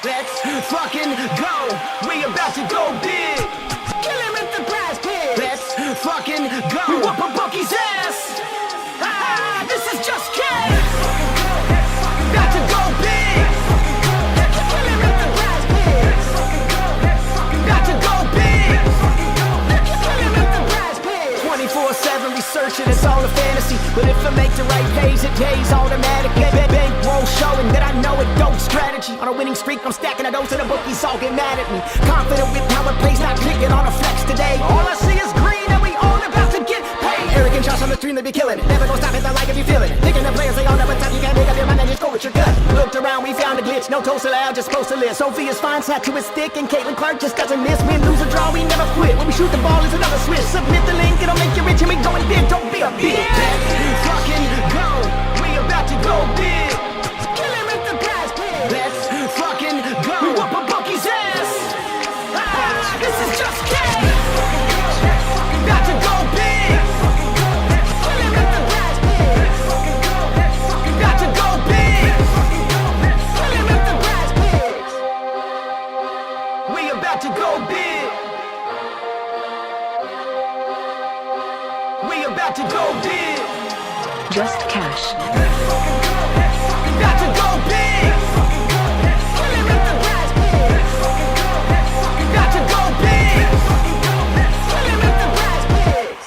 Let's fucking go. We about to go big. Kill him with the prize pig. Let's fucking go. Whoop a bookie's ass. Ah, this is just kidding. Got to go big. Kill him with the prize pig. Got to go big. Kill him with the prize pig. 24/7 researching, it's all a fantasy. But if I make the right plays, it pays automatic. Bankroll showing that I know it dope strategy. On a winning streak, I'm stacking a dose and the bookies all get mad at me. Confident with how it plays, not clicking on a flex today. All I see is green and we all about to get paid. Arrogant shots on the stream, they be killing it. Never gonna stop it, I like if you feel it. Thinking the players, they all know what time you can't make up your mind and just go with your gut. Looked around, we found a glitch. No toast allowed, just supposed to live. Sophia's fine, snap to his stick, and Caitlin Clark just doesn't miss. Win, lose, or draw, we never quit. When we shoot the ball, it's another switch. Submit the link, it'll make you rich, and we going big. Don't be a bitch. Let's fucking go. We about to go big. Kill him with the prize pig. Let's fucking go. We whoop a bookie's ass. Ah, this is just kidding. Got to go big. Kill him with the prize pig. Got to go big. Kill him with the prize pigs. We about to go big. We about to go big. Just cash. Got to go big. Kill him with the prize pig. Got to go big. Kill him with the prize pigs.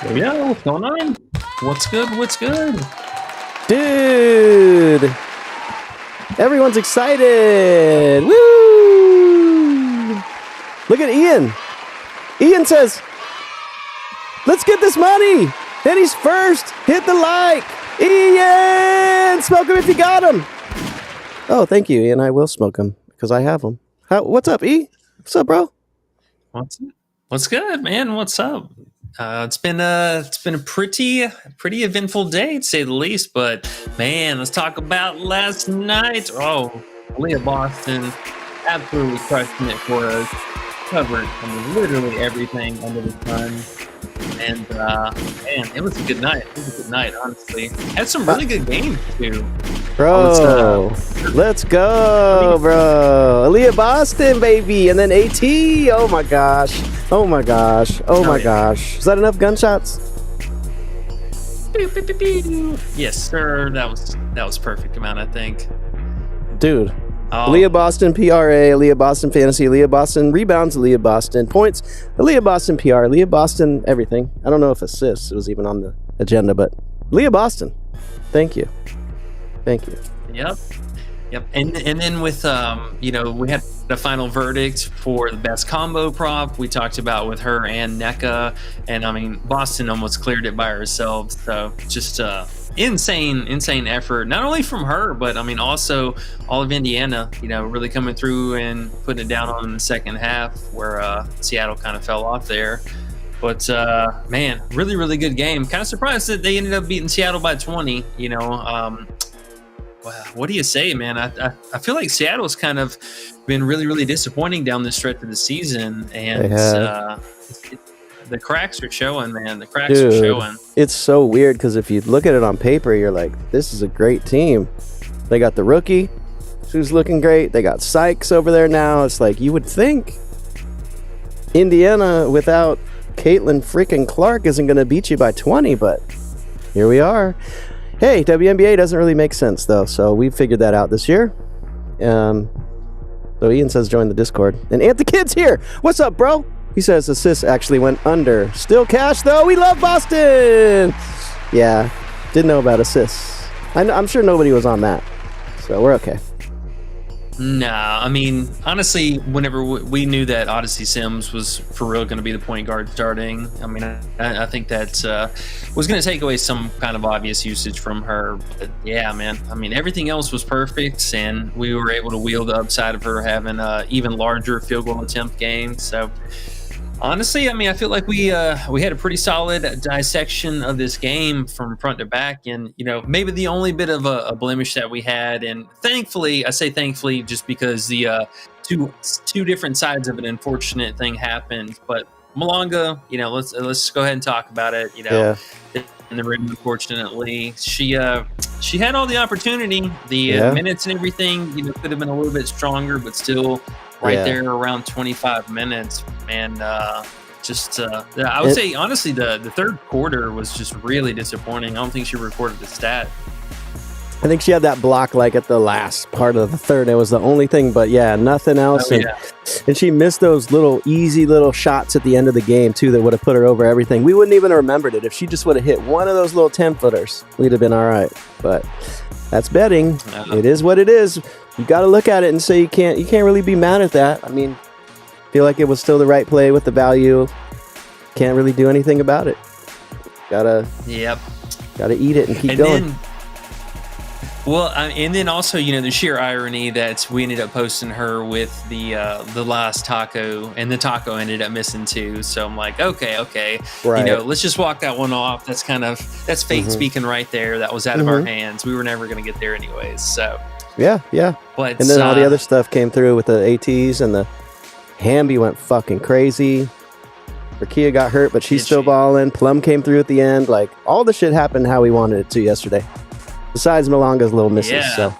There we go. What's going on? What's good? What's good? Dude, everyone's excited. Woo! Look at Ian. Ian says, let's get this money. And he's first. Hit the like. Ian, smoke him if you got him. Oh, thank you, Ian. I will smoke him because I have him. What's up, E? What's up, bro? What's good, man? What's up? It's been a pretty eventful day, to say the least. But man, let's talk about last night. Oh, Leah Boston absolutely crushing it for us. Covered literally everything under the sun. And man, it was a good night. It was a good night, honestly. Had some really good games too. Bro, let's go, bro. Aaliyah Boston, baby. And then AT. Oh my gosh. Oh my gosh. Oh my gosh. Is that enough gunshots? Yes, sir. That was perfect amount, I think. Dude. Aaliyah Boston PRA, Aaliyah Boston Fantasy, Aaliyah Boston Rebounds, Aaliyah Boston Points, Aaliyah Boston PR, Aaliyah Boston everything. I don't know if assists was even on the agenda, but Aaliyah Boston. Thank you. Thank you. Yep. And then with we had the final verdict for the best combo prop. We talked about with her and NECA, and I mean Boston almost cleared it by herself. So just insane effort, not only from her, but I mean also all of Indiana. Really coming through and putting it down on in the second half, where Seattle kind of fell off there. But man, really good game. Kind of surprised that they ended up beating Seattle by 20. What do you say, man? I feel like Seattle's kind of been really disappointing down the stretch of the season, and the cracks are showing, man. The cracks are showing. It's so weird because if you look at it on paper, you're like, this is a great team. They got the rookie who's looking great. They got Sykes over there now. It's like you would think Indiana without Caitlin freaking Clark isn't going to beat you by 20, but here we are. Hey, WNBA doesn't really make sense, though, so we figured that out this year. So Ian says join the Discord. And Ant the Kid's here! What's up, bro? He says assists actually went under. Still cash, though. We love Boston! Yeah, didn't know about assists. I'm sure nobody was on that, so we're okay. Nah, I mean, honestly, whenever we knew that Odyssey Sims was for real going to be the point guard starting, I mean, I think that was going to take away some kind of obvious usage from her. But yeah, man, I mean, everything else was perfect, and we were able to wield the upside of her having an even larger field goal attempt game. So honestly, I mean, I feel like we had a pretty solid dissection of this game from front to back, and maybe the only bit of a blemish that we had, and thankfully, I say thankfully, just because the two different sides of an unfortunate thing happened. But Milonga, let's go ahead and talk about it. In the ring, unfortunately, she had all the opportunity, minutes and everything. Could have been a little bit stronger, but still there around 25 minutes. And I would say honestly, the third quarter was just really disappointing. I don't think she recorded the stat. I think she had that block like at the last part of the third. It was the only thing, but nothing else. And she missed those easy little shots at the end of the game too that would have put her over everything. We wouldn't even have remembered it. If she just would have hit one of those little 10-footers, we'd have been all right. But that's betting. It is what it is. You got to look at it and say you can't really be mad at that. I mean, feel like it was still the right play with the value. Can't really do anything about it. Gotta eat it and keep going. And then also, the sheer irony that we ended up posting her with the last taco, and the taco ended up missing too. So I'm like, okay, right. Let's just walk that one off. That's fate speaking right there. That was out of our hands. We were never going to get there anyways. So yeah. But and then all the other stuff came through with the ATs, and the Hamby went fucking crazy. Rakia got hurt, but she's still balling. Plum came through at the end. Like, all the shit happened how we wanted it to yesterday. Besides Milonga's little misses, so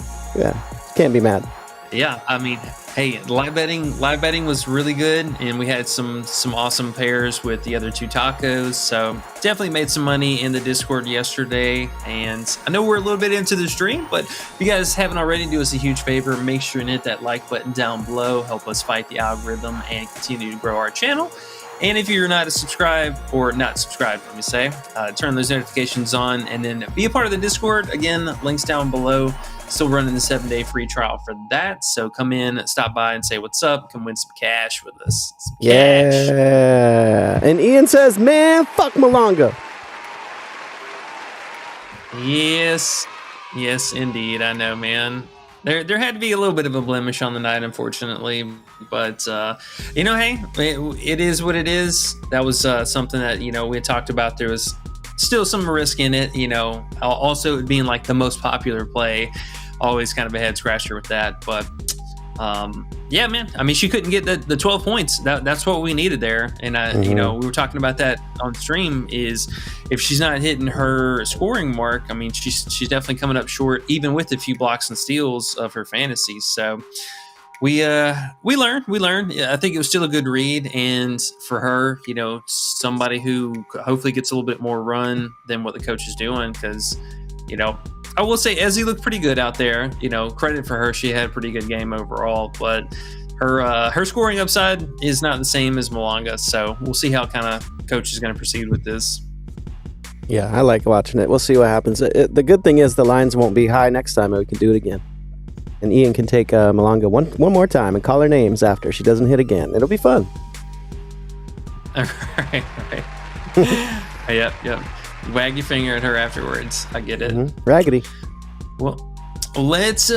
can't be mad. Yeah, I mean, hey, live betting was really good, and we had some awesome pairs with the other two tacos. So definitely made some money in the Discord yesterday. And I know we're a little bit into the stream, but if you guys haven't already, do us a huge favor, make sure and hit that like button down below. Help us fight the algorithm and continue to grow our channel. And if you're not subscribed, turn those notifications on, and then be a part of the Discord. Again, links down below. Still running the 7-day free trial for that. So come in, stop by, and say what's up. Come win some cash with us. Cash. And Ian says, man, fuck Milonga. Yes, indeed. I know, man. There had to be a little bit of a blemish on the night, unfortunately. But, hey, it is what it is. That was something that, we had talked about. There was still some risk in it, also it being like the most popular play. Always kind of a head scratcher with that. But, yeah, man. I mean, she couldn't get the 12 points. That's what we needed there. And, we were talking about that on stream, is if she's not hitting her scoring mark, I mean, she's definitely coming up short, even with a few blocks and steals of her fantasies. So we learned. I think it was still a good read. And for her, somebody who hopefully gets a little bit more run than what the coach is doing. Because, I will say Ezzy looked pretty good out there. Credit for her. She had a pretty good game overall, but her scoring upside is not the same as Milonga. So we'll see how kind of coach is going to proceed with this. Yeah, I like watching it. We'll see what happens. The good thing is the lines won't be high next time, and we can do it again. And Ian can take Milonga one more time and call her names after she doesn't hit again. It'll be fun. All right. Yep. Wag your finger at her afterwards. I get it. Raggedy. Well, let's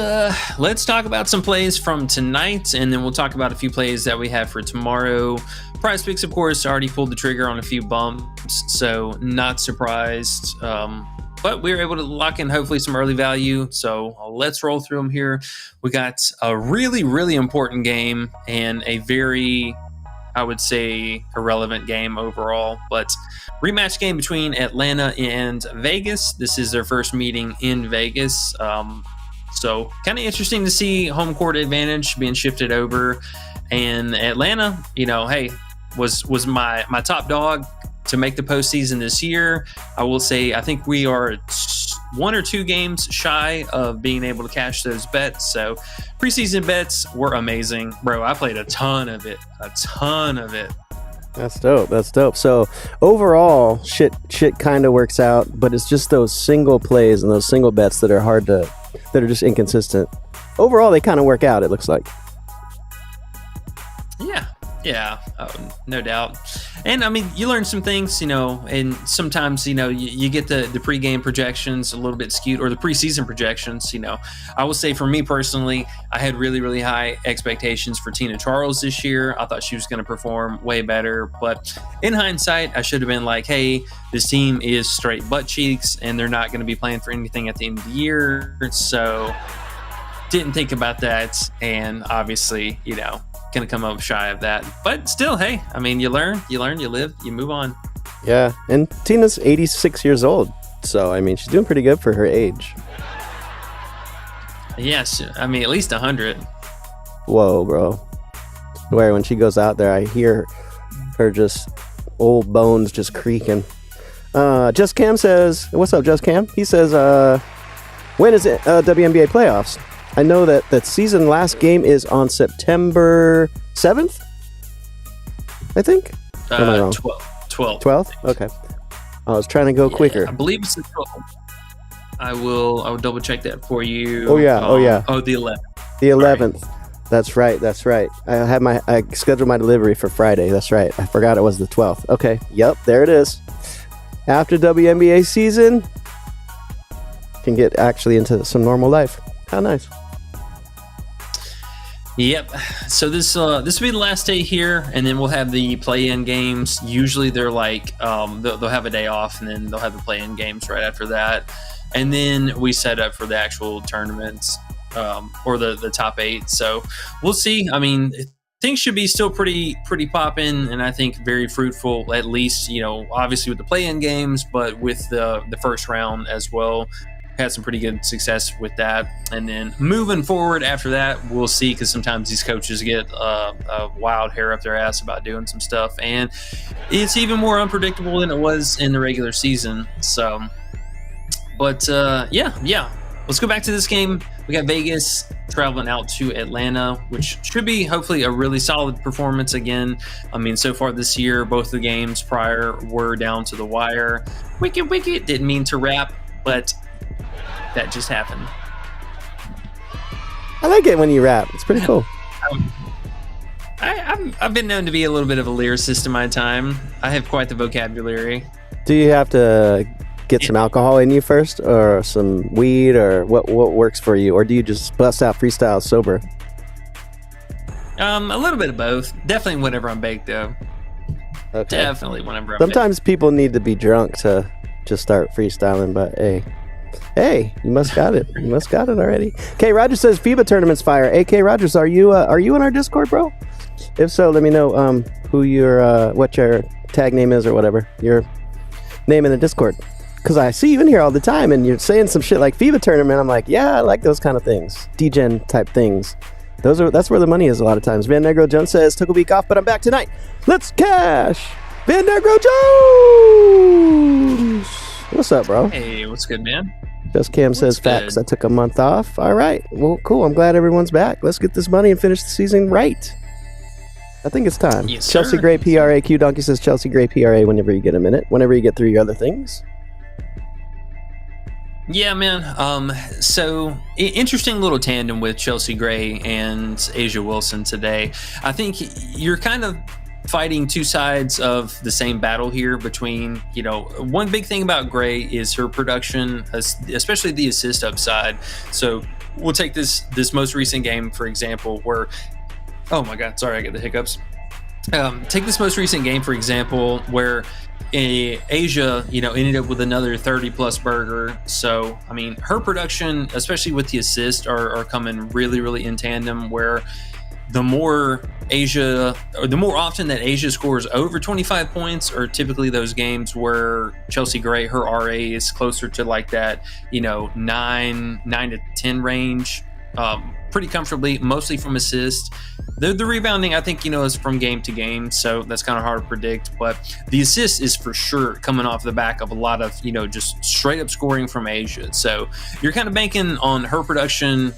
talk about some plays from tonight, and then we'll talk about a few plays that we have for tomorrow. Prizepicks, of course, already pulled the trigger on a few bumps, so not surprised. But we were able to lock in hopefully some early value. So let's roll through them here. We got a really, really important game and a very, I would say, irrelevant game overall. But rematch game between Atlanta and Vegas. This is their first meeting in Vegas. So kind of interesting to see home court advantage being shifted over. And Atlanta, was my top dog to make the postseason this year. I will say, I think we are 1 or 2 games shy of being able to cash those bets. So preseason bets were amazing. Bro, I played a ton of it. That's dope. So overall, shit kind of works out, but it's just those single plays and those single bets that are just inconsistent. Overall, they kind of work out, it looks like. Yeah, no doubt. And I mean, you learn some things, and sometimes, you get the pregame projections a little bit skewed, or the preseason projections. I will say for me personally, I had really, really high expectations for Tina Charles this year. I thought she was going to perform way better, but in hindsight, I should have been like, hey, this team is straight butt cheeks and they're not going to be playing for anything at the end of the year. So didn't think about that, and obviously, gonna come up shy of that. But still, hey, I mean, you learn, you live, you move on. Yeah, and Tina's 86 years old, so I mean, she's doing pretty good for her age. Yes, I mean, at least 100. Whoa, bro. Where when she goes out there, I hear her just old bones just creaking. Just Cam says, what's up, Just Cam? He says, when is it WNBA playoffs? I know that season last game is on September 7th, I think. Or am I wrong? 12th. 12th? Okay. I was trying to go quicker. I believe it's the 12th. I will double check that for you. Oh, yeah. Oh, the 11th. The 11th. Right. That's right. I scheduled my delivery for Friday. That's right. I forgot it was the 12th. Okay. Yep. There it is. After WNBA season, can get actually into some normal life. How nice. Yep. So this will be the last day here, and then we'll have the play-in games. Usually they're like they'll have a day off, and then they'll have the play-in games right after that, and then we set up for the actual tournaments or the top 8. So we'll see. I mean, things should be still pretty popping, and I think very fruitful. At least obviously with the play-in games, but with the first round as well. Had some pretty good success with that, and then moving forward after that, we'll see, because sometimes these coaches get a wild hair up their ass about doing some stuff, and it's even more unpredictable than it was in the regular season. So, but yeah, let's go back to this game. We got Vegas traveling out to Atlanta, which should be hopefully a really solid performance again. I mean, so far this year, both the games prior were down to the wire. Wicked, didn't mean to rap, but that just happened. I like it when you rap. It's pretty cool. I've been known to be a little bit of a lyricist in my time. I have quite the vocabulary. Do you have to get some alcohol in you first, or some weed, or what works for you, or do you just bust out freestyle sober? A little bit of both. Definitely whenever I'm baked, though. Okay. Definitely whenever I'm Sometimes people need to be drunk to just start freestyling, but Hey, you must got it. You must got it already. K Rogers says FIBA tournament's fire. AK Rogers, are you in our Discord, bro? If so, let me know who your what your tag name is, or whatever your name in the Discord. Because I see you in here all the time, and you're saying some shit like FIBA tournament. I'm like, yeah, I like those kind of things, D-Gen type things. That's where the money is a lot of times. Van Negro Jones says took a week off, but I'm back tonight. Let's cash. Van Negro Jones. What's up, bro? Hey, what's good, man? Just Cam says facts. I took a month off. All right. Well, cool. I'm glad everyone's back. Let's get this money and finish the season right. I think it's time. Yes, Chelsea sir. Gray PRA. Q Donkey says Chelsea Gray PRA whenever you get a minute. Whenever you get through your other things. Yeah, man. So interesting little tandem with Chelsea Gray and Asia Wilson today. I think you're kind of fighting two sides of the same battle here between, one big thing about Gray is her production, especially the assist upside. So we'll take this most recent game, for example, where, oh my God, sorry, I get the hiccups. Take this most recent game, for example, where Asia, ended up with another 30-plus burger. So, I mean, her production, especially with the assist, are coming really, really in tandem, where the more often that Asia scores over 25 points are typically those games where Chelsea Gray, her RA is closer to like that, 9 to 10 range, pretty comfortably, mostly from assists. The rebounding, I think, is from game to game, so that's kind of hard to predict. But the assist is for sure coming off the back of a lot of, just straight up scoring from Asia. So you're kind of banking on her production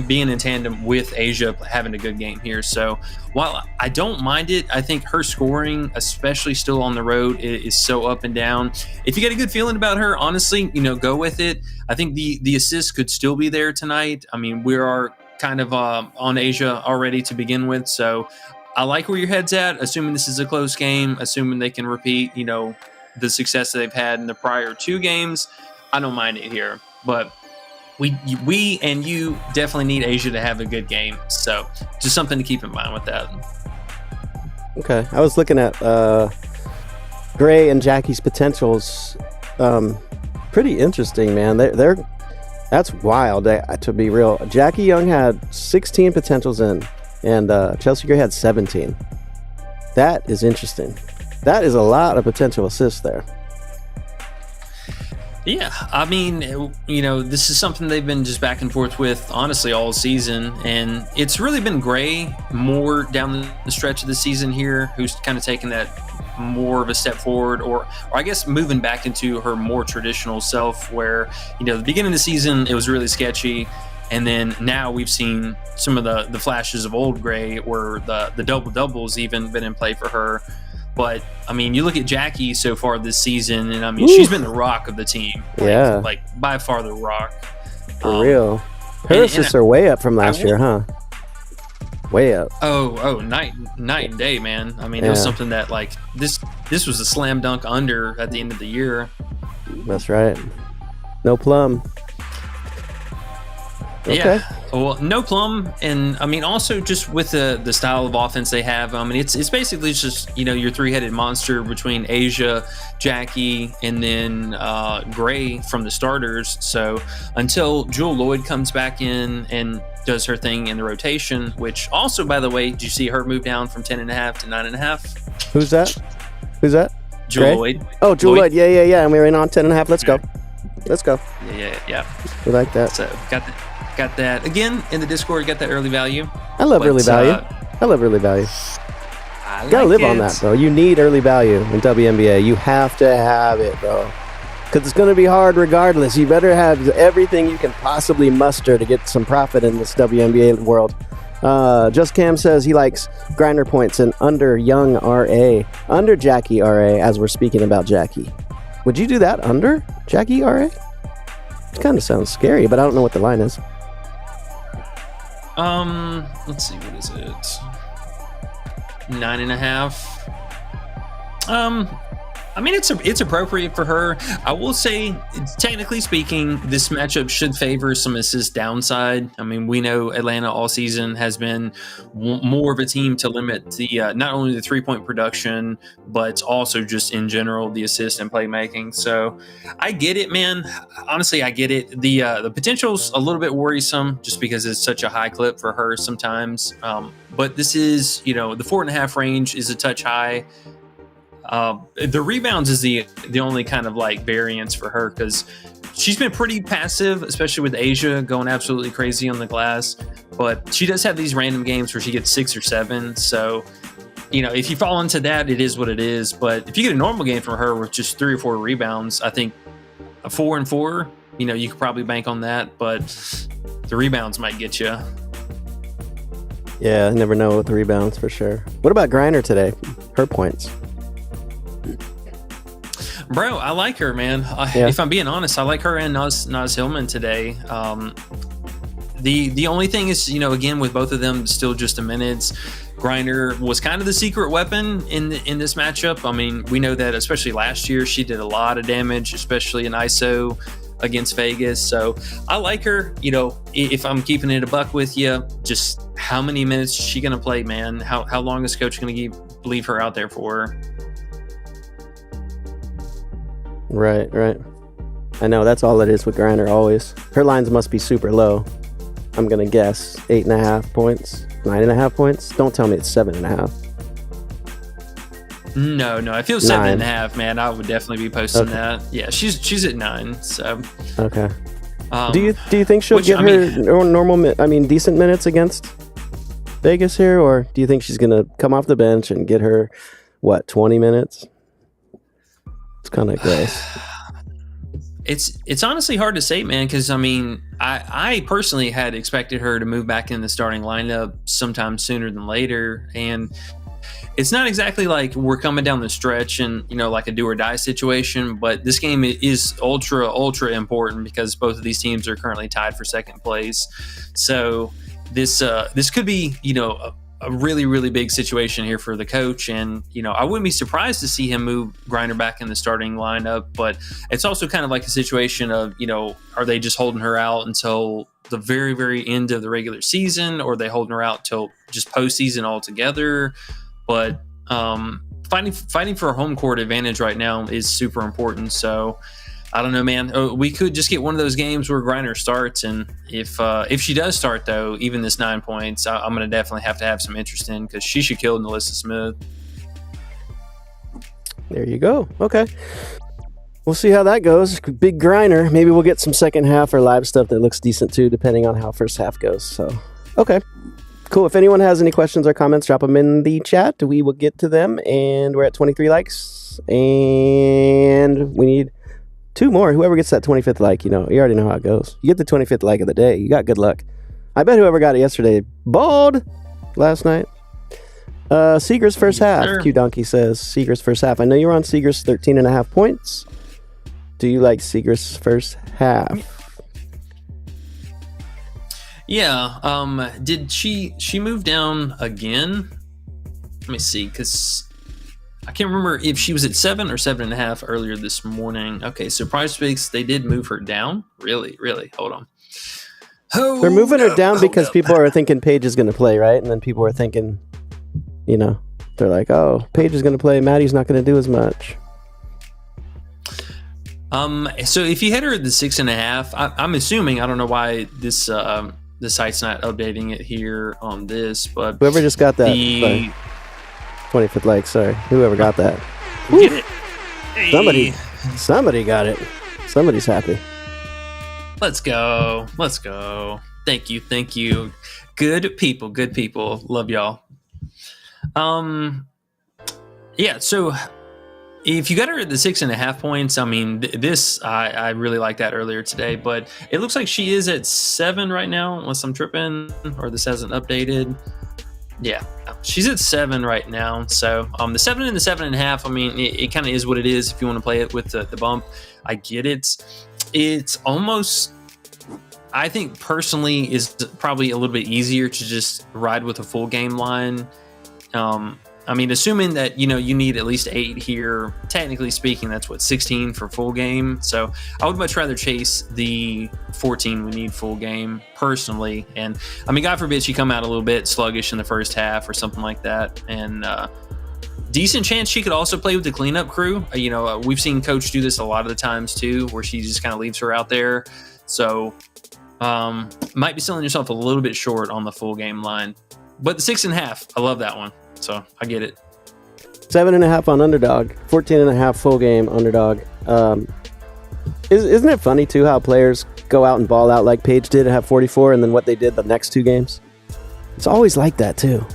being in tandem with Asia having a good game here. So while I don't mind it, I think her scoring, especially still on the road, is so up and down. If you get a good feeling about her, honestly, go with it. I think the assist could still be there tonight. I mean, we are kind of on Asia already to begin with. So I like where your head's at, assuming this is a close game, assuming they can repeat, the success that they've had in the prior two games. I don't mind it here, but we and you definitely need Asia to have a good game. So just something to keep in mind with that. Okay. I was looking at Gray and Jackie's potentials. Pretty interesting, man. They're That's wild. To be real, Jackie Young had 16 potentials in, and Chelsea Gray had 17. That is interesting. That is a lot of potential assists there. Yeah, I mean, this is something they've been just back and forth with, honestly, all season. And it's really been Gray more down the stretch of the season here, who's kind of taken that more of a step forward, or I guess moving back into her more traditional self where, the beginning of the season, it was really sketchy. And then now we've seen some of the flashes of old Gray where the double-double's even been in play for her. But, I mean, you look at Jackie so far this season, and, I mean, she's been the rock of the team. Like by far the rock. For real. Her assists are way up from last year, huh? Way up. Oh, night and day, man. I mean, it was something that, like, this was a slam dunk under at the end of the year. That's right. No plum. Okay. Yeah, well, no plum, and I mean also just with the style of offense they have. I mean, it's basically just your three-headed monster between Asia, Jackie, and then Gray from the starters. So until Jewel Lloyd comes back in and does her thing in the rotation, which also, by the way, did you see her move down from 10.5 to 9.5? Who's that? Jewel Lloyd. Oh, Jewel Lloyd. Yeah. And we're in on 10.5. Let's go. Yeah. We like that. So got that again in the Discord. Got that early value. I love early value. Gotta live on that, bro. You need early value in WNBA. You have to have it, bro. Because it's going to be hard regardless. You better have everything you can possibly muster to get some profit in this WNBA world. Just Cam says he likes Griner points and under Young RA. Under Jackie RA, as we're speaking about Jackie. Would you do that under Jackie RA? It kind of sounds scary, but I don't know what the line is. Let's see, what is it? 9.5. I mean, it's appropriate for her. I will say, technically speaking, this matchup should favor some assist downside. I mean, we know Atlanta all season has been more of a team to limit the not only the 3-point production, but also just in general the assist and playmaking. So I get it, man. Honestly, I get it. The potential's a little bit worrisome just because it's such a high clip for her sometimes. But this is, the 4.5 range is a touch high. The rebounds is the only kind of like variance for her because she's been pretty passive, especially with Asia going absolutely crazy on the glass. But she does have these random games where she gets 6 or 7. So, if you fall into that, it is what it is. But if you get a normal game from her with just 3 or 4 rebounds, I think a 4 and 4, you could probably bank on that. But the rebounds might get you. Yeah, I never know with the rebounds for sure. What about Griner today? Her points. Bro, I like her, man. If I'm being honest, I like her and Naz Hillman today. The only thing is, again, with both of them still just a minutes, Griner was kind of the secret weapon in this matchup. I mean, we know that especially last year, she did a lot of damage, especially in ISO against Vegas. So I like her. If I'm keeping it a buck with you, just how many minutes is she going to play, man? How long is coach going to leave her out there for? Right. I know that's all it is with Griner always. Her lines must be super low. I'm gonna guess 8.5 points, 9.5 points. Don't tell me it's 7.5. No. I feel 7.5, man. I would definitely be posting that. Yeah, she's at 9. So okay. Do you think she'll get her normal? Decent minutes against Vegas here, or do you think she's gonna come off the bench and get her 20 minutes? It's kind of gross. It's honestly hard to say, man, because I personally had expected her to move back in the starting lineup sometime sooner than later, and it's not exactly like we're coming down the stretch and like a do or die situation, but this game is ultra important because both of these teams are currently tied for second place. So this could be a really, really big situation here for the coach. And, I wouldn't be surprised to see him move Griner back in the starting lineup, but it's also kind of like a situation of, are they just holding her out until the very, very end of the regular season, or are they holding her out till just postseason altogether? But fighting for a home court advantage right now is super important. So I don't know, man. We could just get one of those games where Griner starts, and if she does start, though, even this 9 points, I'm going to definitely have to have some interest in, because she should kill Nalissa Smith. There you go. Okay. We'll see how that goes. Big Griner. Maybe we'll get some second half or live stuff that looks decent, too, depending on how first half goes. So, okay. Cool. If anyone has any questions or comments, drop them in the chat. We will get to them, and we're at 23 likes, and we need 2 more. Whoever gets that 25th like, you already know how it goes. You get the 25th like of the day, you got good luck. I bet whoever got it yesterday balled last night. Siegrist first half. Sure. Q Donkey says Siegrist first half. I know you're on Siegrist 13.5 points. Do you like Siegrist's first half? Yeah. Did she move down again? Let me see, because I can't remember if she was at 7 or 7.5 earlier this morning. Okay, so Prizepicks, they did move her down. Really? Hold on. They're moving her down because people are thinking Paige is going to play, right? And then people are thinking, they're like, oh, Paige is going to play, Maddie's not going to do as much. So if you had her at the 6.5, I'm assuming, I don't know why this the site's not updating it here on this, but whoever just got that 25th like, sorry, whoever got that, get it. Hey. Somebody got it. Somebody's happy. Let's go. Thank you. Good people. Love y'all. Yeah, so if you got her at the 6.5 points, I mean, I really like that earlier today, but it looks like she is at 7 right now, unless I'm tripping or this hasn't updated. Yeah, she's at 7 right now. So the 7 and the 7.5, I mean, it kind of is what it is. If you want to play it with the bump, I get it. It's almost, I think personally, is probably a little bit easier to just ride with a full game line. I mean, assuming that, you need at least 8 here, technically speaking, that's 16 for full game. So I would much rather chase the 14 we need full game personally. And I mean, God forbid she come out a little bit sluggish in the first half or something like that. And decent chance she could also play with the cleanup crew. We've seen Coach do this a lot of the times too, where she just kind of leaves her out there. So might be selling yourself a little bit short on the full game line. But the 6.5, I love that one. So I get it. 7.5 on Underdog, 14.5 full game Underdog. Isn't it funny too how players go out and ball out like Paige did and have 44, and then what they did the next 2 games? It's always like that too.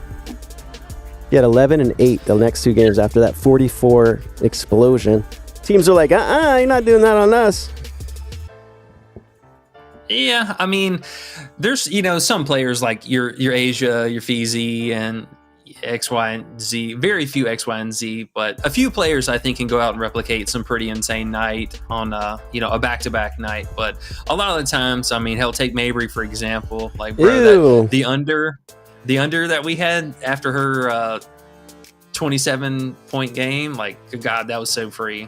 He had 11 and 8 the next 2 games after that 44 explosion. Teams are like, you're not doing that on us. Yeah, I mean, there's some players like your Asia, your Feezy, and X, Y, and Z. Very few X, Y, and Z, but a few players I think can go out and replicate some pretty insane night on a back-to-back night. But a lot of the times, I mean, he'll take Mabry for example. Like, bro, the under that we had after her 27-point game. Like, God, that was so free.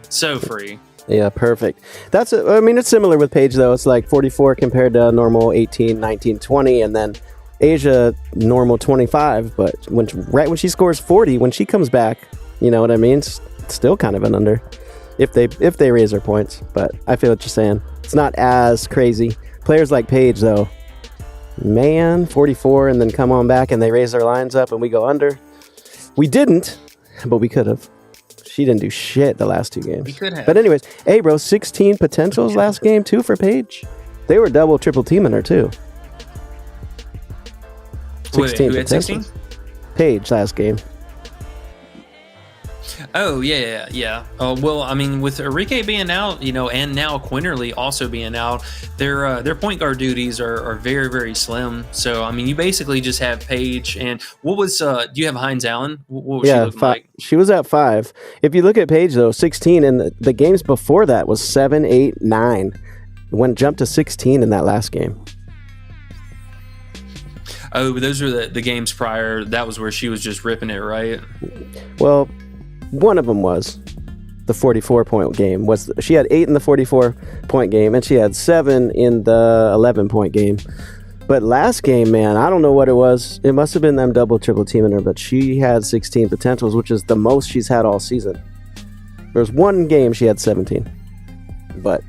Yeah, perfect. It's similar with Paige, though. It's like 44 compared to normal 18, 19, 20, and then Asia normal 25. But right when she scores 40, when she comes back, you know what I mean? It's still kind of an under if they raise their points. But I feel what you're saying. It's not as crazy. Players like Paige, though, man, 44, and then come on back and they raise their lines up and we go under. We didn't, but we could have. She didn't do shit the last 2 games. We could have. But anyways, hey, bro, 16 potentials last game, too, for Paige. They were double, triple teaming her, too. 16 who had 16? Paige last game. Oh, yeah. Well, I mean, with Enrique being out, and now Quinterly also being out, their point guard duties are very, very slim. So, I mean, you basically just have Paige and what was, do you have Hines Allen? What was she looking like? She was at 5. If you look at Paige, though, 16, and the games before that was 7, 8, 9. Jumped to 16 in that last game. Oh, but those were the games prior. That was where she was just ripping it, right? Well, one of them was the 44-point game. She had 8 in the 44-point game, and she had 7 in the 11-point game. But last game, man, I don't know what it was. It must have been them double, triple teaming her, but she had 16 potentials, which is the most she's had all season. There was one game she had 17. but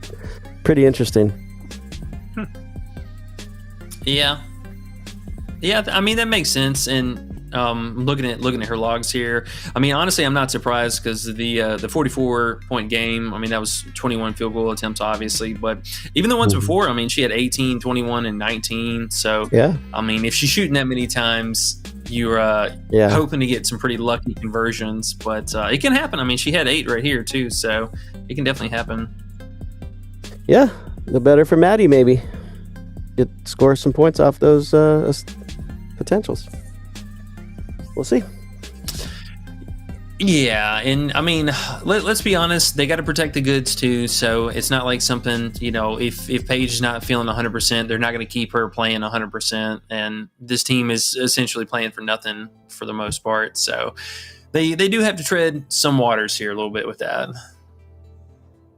pretty interesting. Yeah. I mean, that makes sense. And looking at her logs here, I mean, honestly, I'm not surprised because the 44-point game, I mean, that was 21 field goal attempts, obviously, but even the ones before, I mean, she had 18, 21, and 19. So, yeah, I mean, if she's shooting that many times, you're hoping to get some pretty lucky conversions, but it can happen. I mean, she had 8 right here too, so it can definitely happen. Yeah, the better for Maddie, maybe. Score some points off those potentials. We'll see. Yeah, and I mean, let's be honest, they got to protect the goods too, so it's not like something, if Paige is not feeling 100%, they're not going to keep her playing 100%, and this team is essentially playing for nothing for the most part, so they do have to tread some waters here a little bit with that.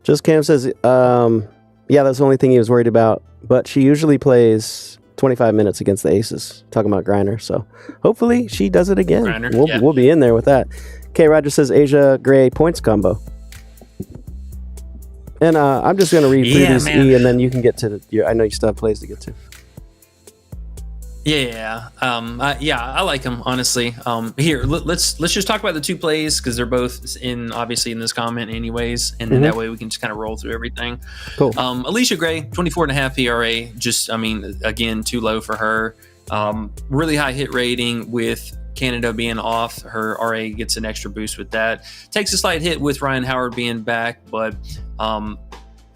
Just Cam says, yeah, that's the only thing he was worried about, but she usually plays 25 minutes against the Aces, talking about Griner, so hopefully she does it again. Griner, we'll be in there with that. K. Roger says Asia Gray points combo. And I'm just going to read through these, E, and then you can get to I know you still have plays to get to. Yeah. I like them, honestly. Here, let's just talk about the 2 plays because they're both obviously in this comment anyways, and then that way we can just kind of roll through everything. Cool. Alicia Gray, 24.5 PRA. Just, I mean, again, too low for her. Really high hit rating with Canada being off. Her RA gets an extra boost with that. Takes a slight hit with Ryan Howard being back, but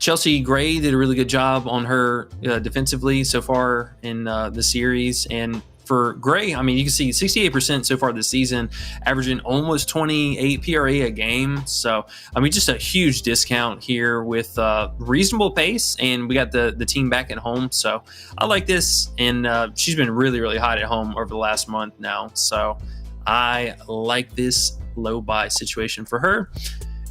Chelsea Gray did a really good job on her defensively so far in the series. And for Gray, I mean, you can see 68% so far this season, averaging almost 28 PRA a game. So, I mean, just a huge discount here with reasonable pace. And we got the team back at home. So I like this. And she's been really, really hot at home over the last month now. So I like this low buy situation for her.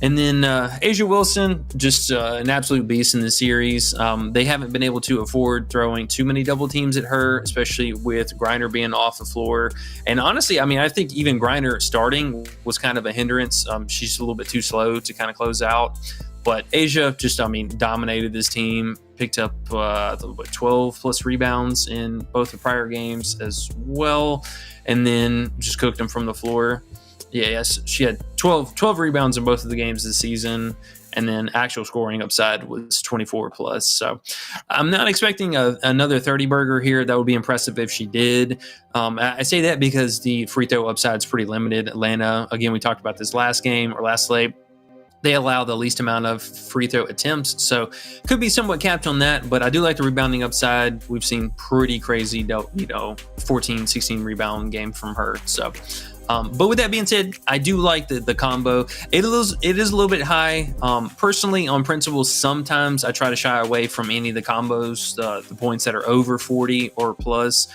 And then Asia Wilson, just an absolute beast in the series. They haven't been able to afford throwing too many double teams at her, especially with Griner being off the floor. And honestly, I mean, I think even Griner starting was kind of a hindrance. She's a little bit too slow to kind of close out. But Asia just, I mean, dominated this team, picked up 12 plus rebounds in both the prior games as well, and then just cooked them from the floor. Yes, she had 12 rebounds in both of the games this season, and then actual scoring upside was 24 plus. So I'm not expecting another 30 burger here. That would be impressive if she did. I say that because the free throw upside is pretty limited. Atlanta, again, we talked about this last game or last slate. They allow the least amount of free throw attempts, so could be somewhat capped on that, but I do like the rebounding upside. We've seen pretty crazy, 14, 16 rebound game from her. So, but with that being said, I do like the combo. It is a little bit high. Personally, on principle, sometimes I try to shy away from any of the combos, the points that are over 40 or plus.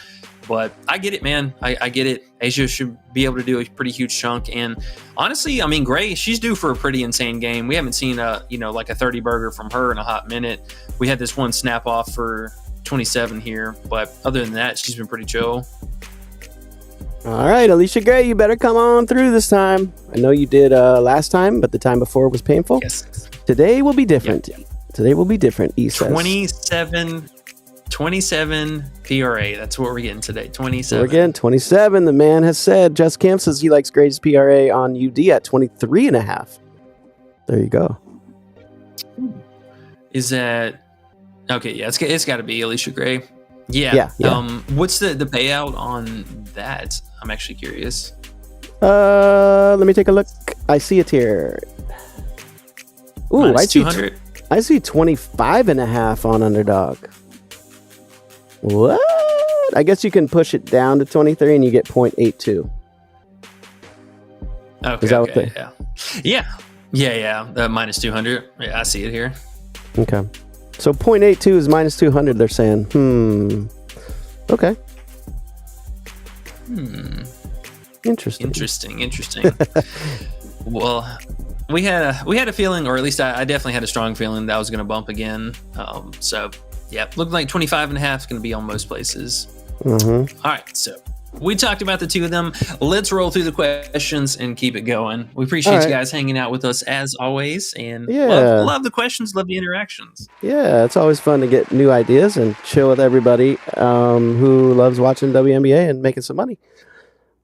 But I get it, man. I get it. Asia should be able to do a pretty huge chunk. And honestly, I mean, Gray, she's due for a pretty insane game. We haven't seen like a 30 burger from her in a hot minute. We had this one snap off for 27 here, but other than that, she's been pretty chill. All right, Alicia Gray, you better come on through this time. I know you did last time, but the time before was painful. Yes. Today will be different. Yep. Today will be different, E says. 27 PRA. That's what we're getting today. 27. We're getting 27. The man has said. Just Camp says he likes Gray's PRA on UD at 23.5. There you go. Is that okay? Yeah, it's got to be Alicia Gray. Yeah. What's the payout on that? I'm actually curious. Let me take a look. I see it here. Ooh, I see 200. I see 25.5 on Underdog. What? I guess you can push it down to 23 and you get 0.82. Okay. Is that what Yeah. Minus 200. Yeah, I see it here. Okay. So 0.82 is minus 200, they're saying. Okay. Interesting. Well, we had a feeling, or at least I definitely had a strong feeling that was going to bump again. So, yeah, looking like 25.5 is going to be on most places. Mm-hmm. All right, so We talked about the two of them. Let's roll through the questions and keep it going. We appreciate you guys hanging out with us as always, and love the questions, love the interactions. Yeah, it's always fun to get new ideas and chill with everybody who loves watching WNBA and making some money.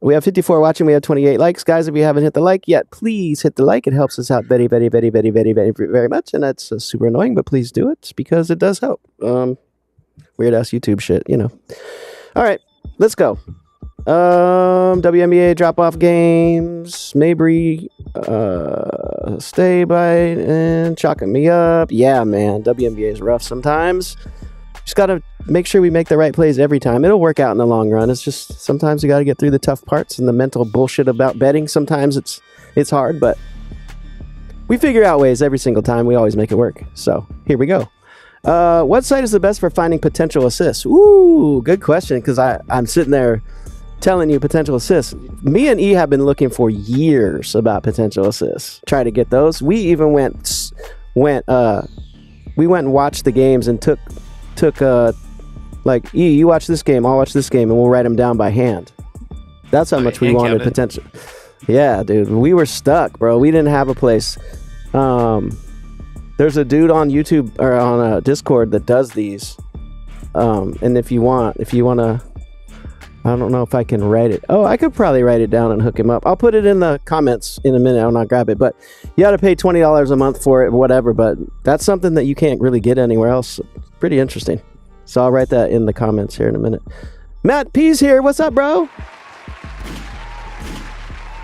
We have 54 watching. We have 28 likes. Guys, if you haven't hit the like yet, please hit the like. It helps us out very, very, very, very, very, very, very much, and that's super annoying, but please do it because it does help. Weird-ass YouTube shit, you know. All right, let's go. WNBA drop-off games. Mabry, stay by and chalking me up. Yeah, man, WNBA is rough sometimes. Just got to make sure we make the right plays every time. It'll work out in the long run. It's just sometimes you got to get through the tough parts and the mental bullshit about betting. Sometimes it's hard, but we figure out ways every single time. We always make it work. So here we go. What site is the best for finding potential assists? Ooh, good question, because I'm sitting there telling you potential assists. Me and E have been looking for years about potential assists. Try to get those. We even went and watched the games and took like, E, you watch this game, I'll watch this game, and we'll write them down by hand. That's how much we wanted potential. Yeah, dude, we were stuck, bro. We didn't have a place. There's a dude on YouTube or on Discord that does these. And if you want to, I don't know if I can write it. Oh, I could probably write it down and hook him up. I'll put it in the comments in a minute. I'll not grab it, but you got to pay $20 a month for it, whatever. But that's something that you can't really get anywhere else. Pretty interesting. So I'll write that in the comments here in a minute. Matt P's here. What's up, bro?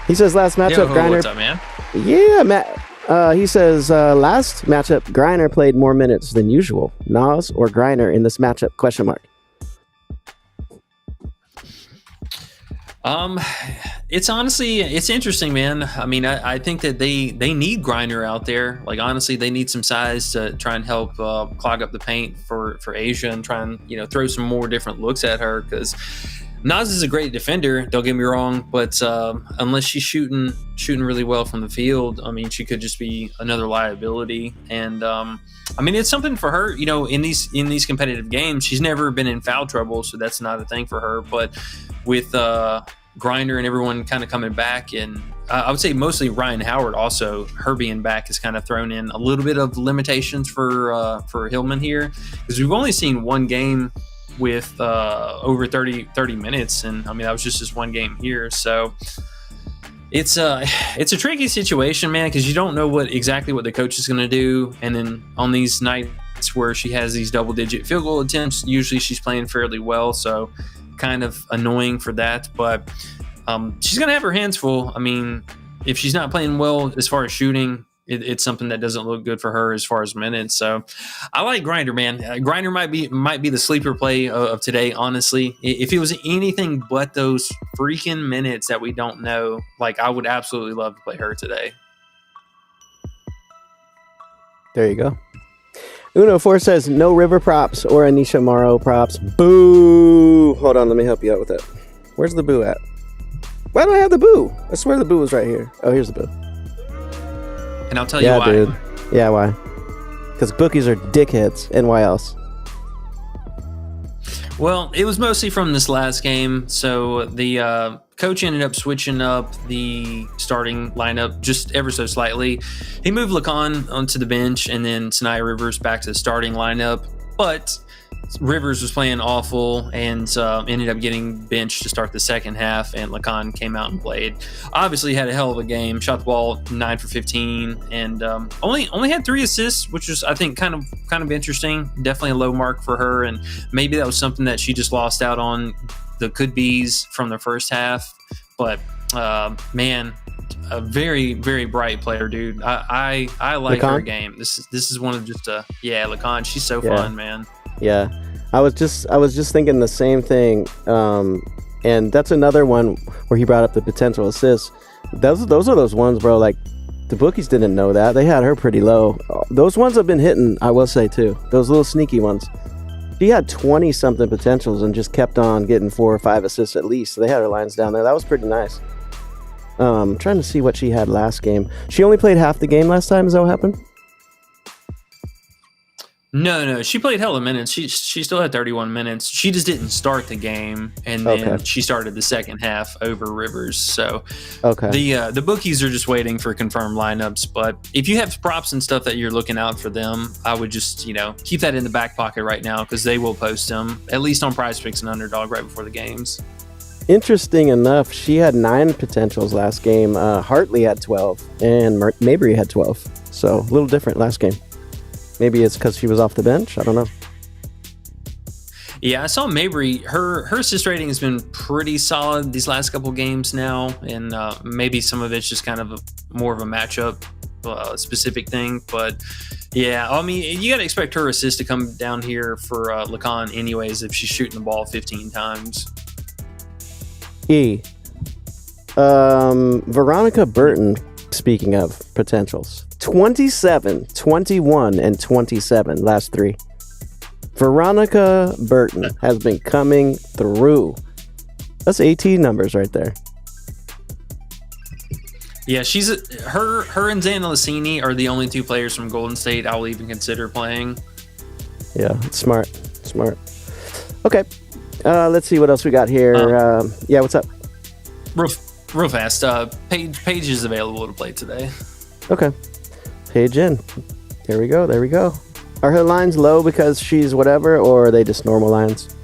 He says last matchup, Griner. What's up, man? Yeah, Matt. He says last matchup, Griner played more minutes than usual. Nas or Griner in this matchup? Question mark. It's honestly, it's interesting, man. I mean, I think that they need Griner out there. Like, honestly, they need some size to try and help clog up the paint for Asia and try and, throw some more different looks at her, because Nas is a great defender, don't get me wrong, but unless she's shooting really well from the field, I mean, she could just be another liability. And I mean, it's something for her, in these competitive games. She's never been in foul trouble, so that's not a thing for her. But with Griner and everyone kind of coming back, and I would say mostly Ryan Howard also, her being back has kind of thrown in a little bit of limitations for Hillman here, because we've only seen one game with over 30 minutes, and I mean, that was just this one game here. So it's a tricky situation, man, because you don't know exactly what the coach is going to do. And then on these nights where she has these double-digit field goal attempts, usually she's playing fairly well, so kind of annoying for that. But she's going to have her hands full. I mean, if she's not playing well as far as shooting, it's something that doesn't look good for her as far as minutes. So I like Griner, man. Griner might be the sleeper play of today, honestly. If it was anything but those freaking minutes that we don't know, like, I would absolutely love to play her today. There you go. Uno4 says no River props or Anisha Morrow props. Boo! Hold on, let me help you out with that. Where's the boo at? Why don't I have the boo? I swear the boo was right here. Oh, here's the boo. And I'll tell you why. Yeah, dude. Yeah, why? Because bookies are dickheads. And why else? Well, it was mostly from this last game. So the coach ended up switching up the starting lineup just ever so slightly. He moved Lacon onto the bench, and then Sanaya Rivers back to the starting lineup. But Rivers was playing awful and ended up getting benched to start the second half, and Lacon came out and played. Obviously had a hell of a game, shot the ball 9 for 15, and only had 3 assists, which was, I think, kind of interesting. Definitely a low mark for her, and maybe that was something that she just lost out on the could-be's from the first half. But man, a very, very bright player, dude. I like Lacon? her game. This is one of just Lacon. She's so fun, man. Yeah, I was just thinking the same thing, and that's another one where he brought up the potential assists. Those are those ones, bro. Like, the bookies didn't know that. They had her pretty low. Those ones have been hitting, I will say, too. Those little sneaky ones. She had 20-something potentials and just kept on getting 4 or 5 assists at least. So they had her lines down there. That was pretty nice. Trying to see what she had last game. She only played half the game last time. Is that what happened? No, she played hella minutes. She still had 31 minutes. She just didn't start the game, and then she started the second half over Rivers. So the bookies are just waiting for confirmed lineups. But if you have props and stuff that you're looking out for them, I would just keep that in the back pocket right now, because they will post them at least on Prizepicks and Underdog right before the games. Interesting enough, she had 9 potentials last game. Hartley had 12, and Mabry had 12. So a little different last game. Maybe it's because she was off the bench. I don't know. Yeah, I saw Mabry. Her assist rating has been pretty solid these last couple games now, and maybe some of it's just kind of more of a matchup specific thing. But yeah, I mean, you got to expect her assist to come down here for Lacon anyways if she's shooting the ball 15 times. Veronica Burton, speaking of potentials, 27, 21, and 27 last 3. Veronica Burton has been coming through. That's 18 numbers right there. Yeah, her and Xana Lassini are the only 2 players from Golden State I will even consider playing. Yeah, it's smart. Okay, let's see what else we got here. Yeah, what's up? Real fast. Paige is available to play today. Okay. Paige in. There we go. Are her lines low because she's whatever, or are they just normal lines?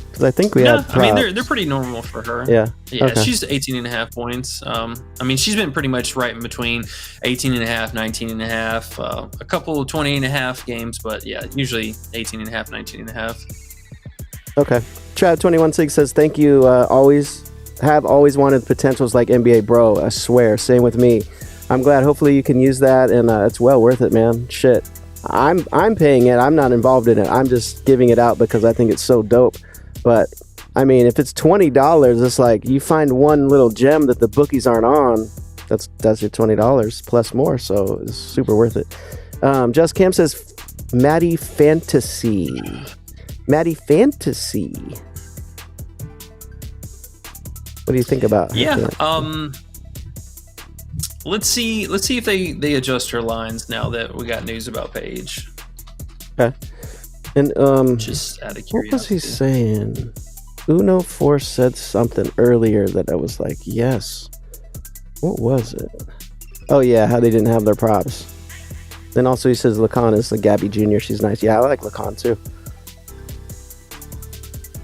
Because I think we had props. I mean, they're pretty normal for her. Yeah. Okay. She's 18.5 points. I mean, she's been pretty much right in between 18.5, 19.5, a couple of 20.5 games, but yeah, usually 18.5, 19.5. Okay. Trav216 says, thank you. Always wanted potentials like NBA bro. I swear. Same with me. I'm glad. Hopefully you can use that, and it's well worth it, man. Shit. I'm paying it. I'm not involved in it. I'm just giving it out because I think it's so dope. But I mean, if it's $20, it's like you find one little gem that the bookies aren't on. That's your $20 plus more. So it's super worth it. Just Cam says, Maddie Fantasy. What do you think about? Yeah. Let's see if they adjust her lines now that we got news about Paige. Okay. And just out of curiosity. What was he saying? Uno Force said something earlier that I was like, yes. What was it? Oh yeah, how they didn't have their props. Then also he says Lacon is the Gabby Jr. She's nice. Yeah, I like Lacon too.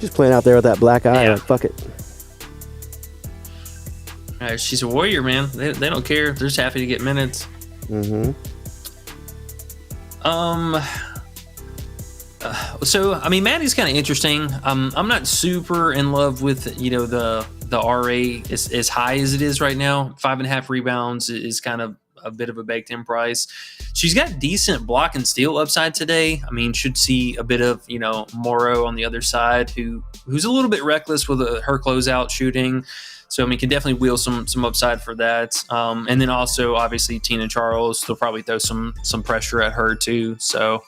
Just playing out there with that black eye. Yeah. Like, fuck it. She's a warrior, man. They don't care. They're just happy to get minutes. Mm-hmm. So I mean, Maddie's kind of interesting. I'm not super in love with the RA as high as it is right now. 5.5 rebounds is kind of a bit of a baked in price. She's got decent block and steal upside today. I mean, should see a bit of Morrow on the other side, who's a little bit reckless with her closeout shooting. So I mean, can definitely wheel some upside for that. And then also obviously Tina Charles, they'll probably throw some pressure at her too. So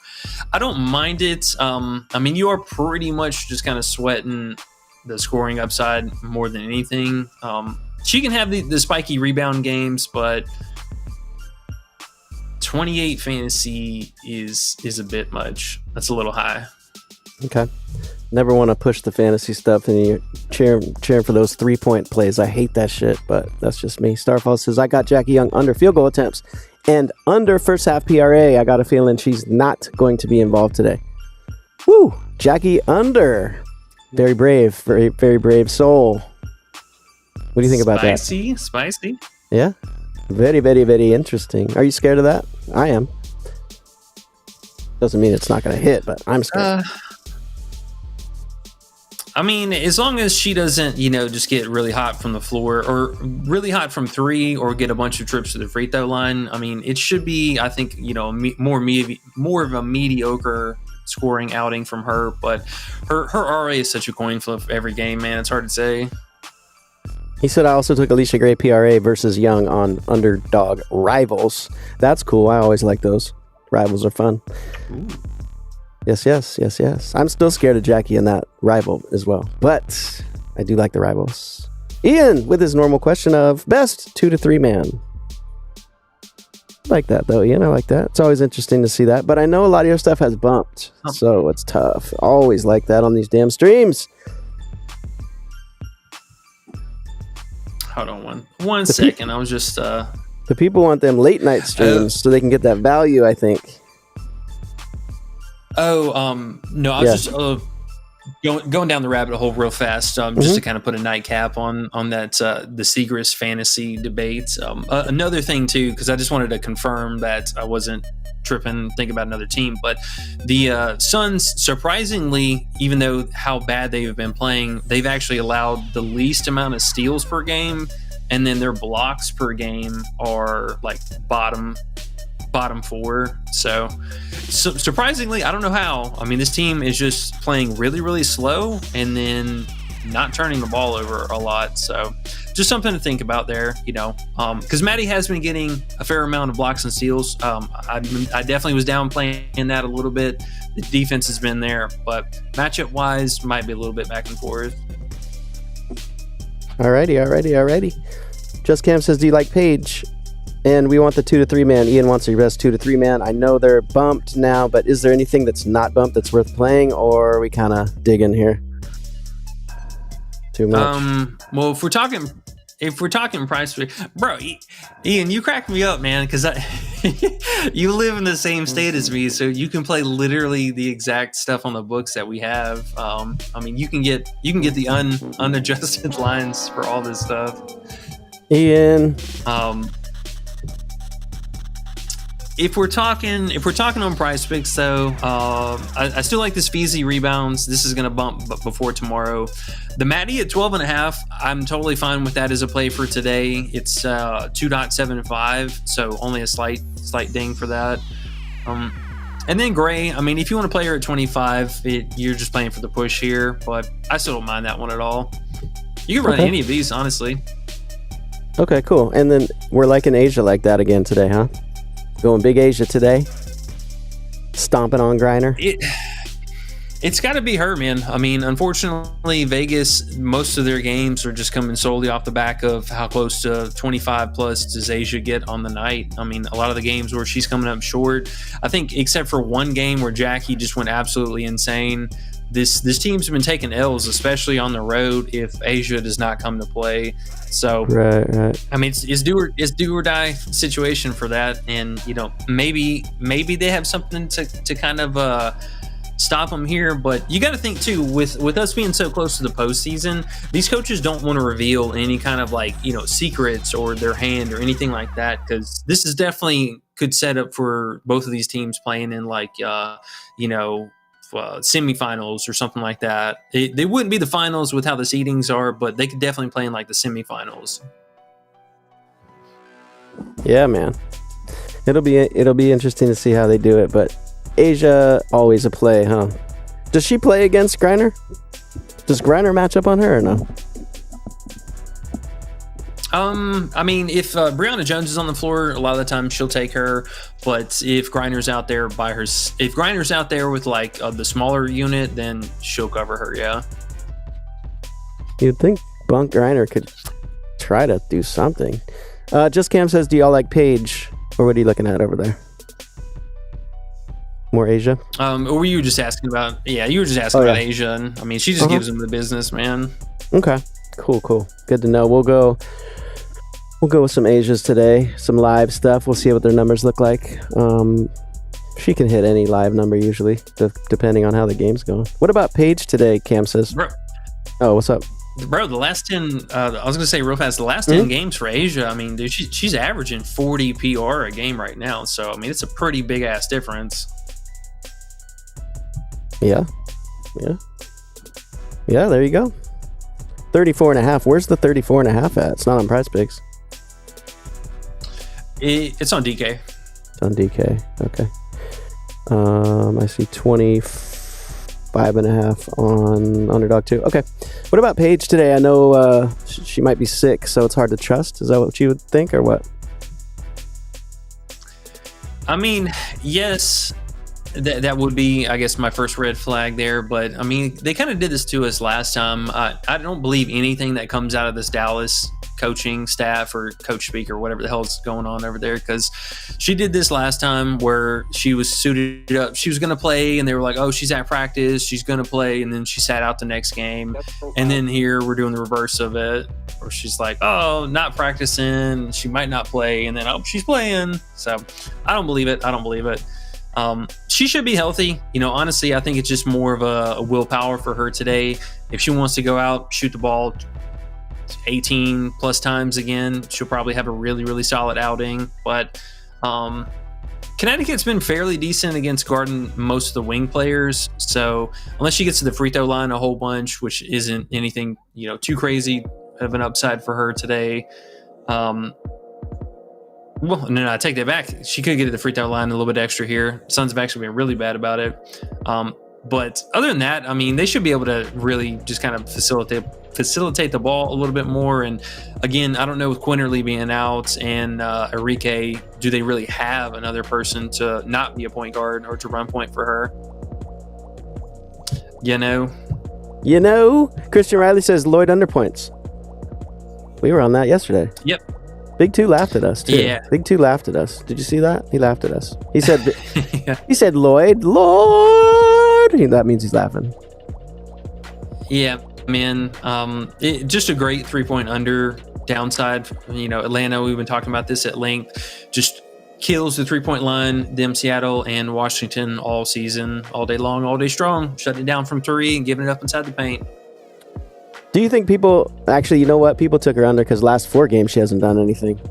I don't mind it. I mean, you are pretty much just kind of sweating the scoring upside more than anything. She can have the spiky rebound games, but 28 fantasy is a bit much. That's a little high. Okay. Never want to push the fantasy stuff, and you're cheering for those 3-point plays. I hate that shit, but that's just me. Starfall says, I got Jackie Young under field goal attempts and under first half PRA. I got a feeling she's not going to be involved today. Woo! Jackie under. Very brave. Very, very brave soul. What do you think about that? Spicy. Yeah? Very, very, very interesting. Are you scared of that? I am. Doesn't mean it's not going to hit, but I'm scared. I mean, as long as she doesn't, just get really hot from the floor or really hot from 3 or get a bunch of trips to the free throw line, I mean, it should be, I think, more of a mediocre scoring outing from her. But her RA is such a coin flip every game, man. It's hard to say. He said, I also took Alicia Gray PRA versus Young on Underdog Rivals. That's cool. I always like those. Rivals are fun. Ooh. Yes. I'm still scared of Jackie in that rival as well, but I do like the rivals. Ian with his normal question of best 2 to 3 man. Like that though, Ian. I like that. It's always interesting to see that. But I know a lot of your stuff has bumped, so it's tough. Always like that on these damn streams. Hold on one second. I was just the people want them late night streams so they can get that value, I think. No, I was just going down the rabbit hole real fast, just to kind of put a nightcap on that the Siegrist fantasy debate. Another thing too, because I just wanted to confirm that I wasn't tripping, think about another team, but the Suns, surprisingly, even though how bad they've been playing, they've actually allowed the least amount of steals per game, and then their blocks per game are like bottom 4. So surprisingly, I don't know how. I mean, this team is just playing really, really slow and then not turning the ball over a lot. So just something to think about there, because Maddie has been getting a fair amount of blocks and steals. I definitely was downplaying that a little bit. The defense has been there, but matchup wise might be a little bit back and forth. Alrighty. Just Cam says, do you like Paige? And we want the 2 to 3 man. Ian wants your best 2 to 3 man. I know they're bumped now, but is there anything that's not bumped that's worth playing, or are we kind of digging here? Too much. Well, if we're talking price, bro, Ian, you crack me up, man, because you live in the same state as me, so you can play literally the exact stuff on the books that we have. I mean, you can get the unadjusted lines for all this stuff. Ian. If we're talking on price picks, though, I still like this Feezy rebounds. This is going to bump before tomorrow. The Maddie at 12.5, I'm totally fine with that as a play for today. It's 2.75, so only a slight ding for that. And then Gray, I mean, if you want to play her at 25, you're just playing for the push here, but I still don't mind that one at all. You can run any of these, honestly. Okay, cool. And then we're liking Asia like that again today, huh? Going big Asia today. Stomping on Griner. It's got to be her, man. I mean, unfortunately, Vegas, most of their games are just coming solely off the back of how close to 25 plus does Asia get on the night. I mean, a lot of the games where she's coming up short, I think except for one game where Jackie just went absolutely insane. This team's been taking L's, especially on the road, if Asia does not come to play. So, right. I mean, it's do or die situation for that, and maybe they have something to kind of stop them here. But you got to think too, with us being so close to the postseason, these coaches don't want to reveal any kind of secrets or their hand or anything like that, because this is definitely could set up for both of these teams playing in semifinals or something like that. They wouldn't be the finals with how the seedings are, but they could definitely play in the semifinals. Yeah, man. It'll be interesting to see how they do it, but Asia always a play, huh? Does she play against Griner? Does Griner match up on her or no? I mean, if Brianna Jones is on the floor, a lot of the time she'll take her. But if Griner's out there if Griner's out there with the smaller unit, then she'll cover her. Yeah. You'd think Bunk Griner could try to do something. Just Cam says, "Do y'all like Paige, or what are you looking at over there? More Asia? Or were you just asking about? Yeah, you were just asking about Asia, and I mean, she just gives them the business, man. Okay, cool. Good to know. We'll go with some Asias today, some live stuff. We'll see what their numbers look like. She can hit any live number usually, depending on how the game's going. What about Paige today, Cam says? Bro. Oh, what's up? Bro, the last 10, I was going to say real fast, the last 10 games for Asia, I mean, dude, she's averaging 40 PR a game right now. So, I mean, it's a pretty big-ass difference. Yeah, there you go. 34.5. Where's the 34.5 at? It's not on Prizepicks. It's on DK. It's on DK. Okay. I see 25.5 on Underdog too. Okay. What about Paige today? I know she might be sick, so it's hard to trust. Is that what you would think, or what? I mean, yes. That would be, I guess, my first red flag there. But, I mean, they kind of did this to us last time. I don't believe anything that comes out of this Dallas coaching staff or coach speak or whatever the hell's going on over there, because she did this last time where she was suited up. She was going to play, and they were like, oh, she's at practice, she's going to play, and then she sat out the next game. And then here we're doing the reverse of it, where she's like, oh, not practicing, she might not play, and then, oh, she's playing. So I don't believe it. She should be healthy. Honestly, I think it's just more of a willpower for her today. If she wants to go out, shoot the ball 18 plus times again, she'll probably have a really, really solid outing. But Connecticut's been fairly decent against guarding most of the wing players. So unless she gets to the free throw line a whole bunch, which isn't anything, too crazy of an upside for her today. Well, no, I take that back. She could get to the free throw line a little bit extra here. Suns have actually been really bad about it. But other than that, they should be able to really just kind of facilitate the ball a little bit more. And again, I don't know, with Quinterly being out and Enrique, do they really have another person to not be a point guard or to run point for her? Christian Riley says Lloyd underpoints. We were on that yesterday. Yep. Big Two laughed at us too. Yeah. Big Two laughed at us. Did you see that? He laughed at us. He said, yeah. He said Lloyd. That means he's laughing. Yeah, man. Just a great 3-point under downside. Atlanta, we've been talking about this at length. Just kills the 3-point line. Them, Seattle and Washington all season, all day long, all day strong. Shutting it down from three and giving it up inside the paint. Do you think people actually, people took her under because last 4 games she hasn't done anything.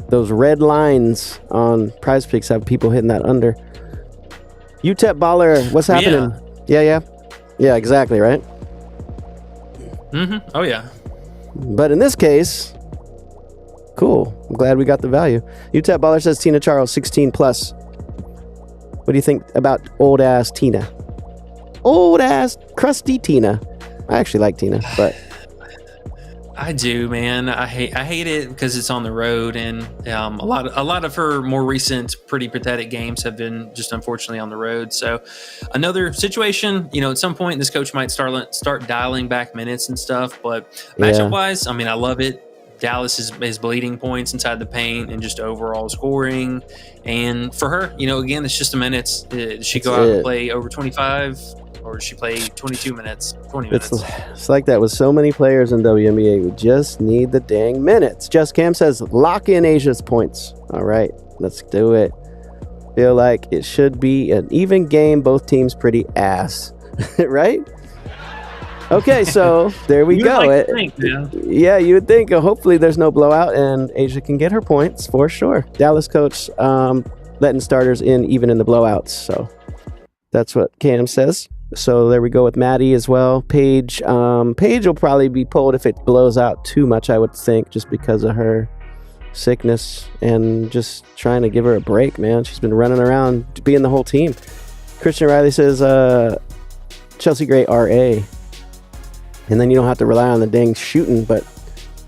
Those red lines on Prizepicks have people hitting that under. UTEP baller, what's happening? Yeah, exactly, right? Mm-hmm. Oh, yeah. But in this case, cool. I'm glad we got the value. UTEP baller says Tina Charles, 16 plus. What do you think about old ass Tina? Old ass crusty Tina. I actually like Tina, but I do, man. I hate it because it's on the road, and a lot of her more recent pretty pathetic games have been just unfortunately on the road. So another situation, at some point this coach might start dialing back minutes and stuff. But matchup wise, I love it. Dallas is bleeding points inside the paint and just overall scoring. And for her, again, it's just the minutes. Does she go out and play over 25? Or does she play 22 minutes, 20 minutes? It's like that with so many players in WNBA. We just need the dang minutes. Just Cam says, lock in Asia's points. All right, let's do it. Feel like it should be an even game. Both teams pretty ass. Right? Okay, so there we go. Yeah, you would think. Hopefully there's no blowout and Asia can get her points for sure. Dallas coach letting starters in even in the blowouts. So that's what Cam says. So there we go with Maddie as well. Paige will probably be pulled if it blows out too much, I would think, just because of her sickness and just trying to give her a break, man. She's been running around being the whole team. Christian Riley says Chelsea Gray RA. And then you don't have to rely on the dang shooting, but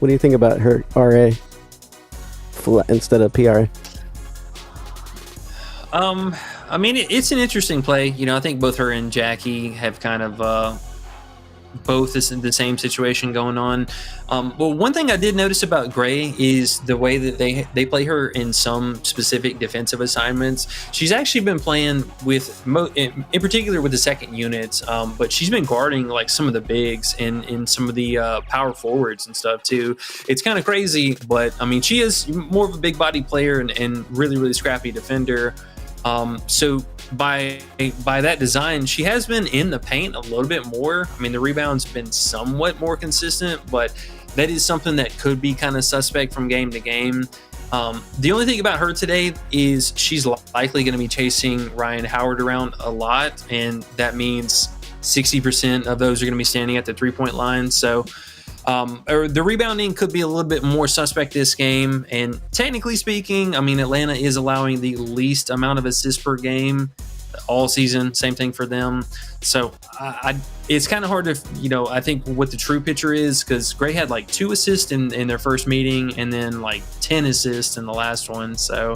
what do you think about her RA instead of PRA? It's an interesting play. I think both her and Jackie have kind of both is in the same situation going on. Well, one thing I did notice about Gray is the way that they play her in some specific defensive assignments. She's actually been playing with, in particular with the second unit, but she's been guarding like some of the bigs and in some of the power forwards and stuff too. It's kind of crazy, but she is more of a big body player and really, really scrappy defender. So by that design, she has been in the paint a little bit more. The rebound's been somewhat more consistent, but that is something that could be kind of suspect from game to game. The only thing about her today is she's likely going to be chasing Ryan Howard around a lot, and that means 60% of those are going to be standing at the 3-point line. So or the rebounding could be a little bit more suspect this game. And technically speaking, Atlanta is allowing the least amount of assists per game all season. Same thing for them. So it's kind of hard to, I think what the true picture is, because Gray had like 2 assists in their first meeting and then like 10 assists in the last one. So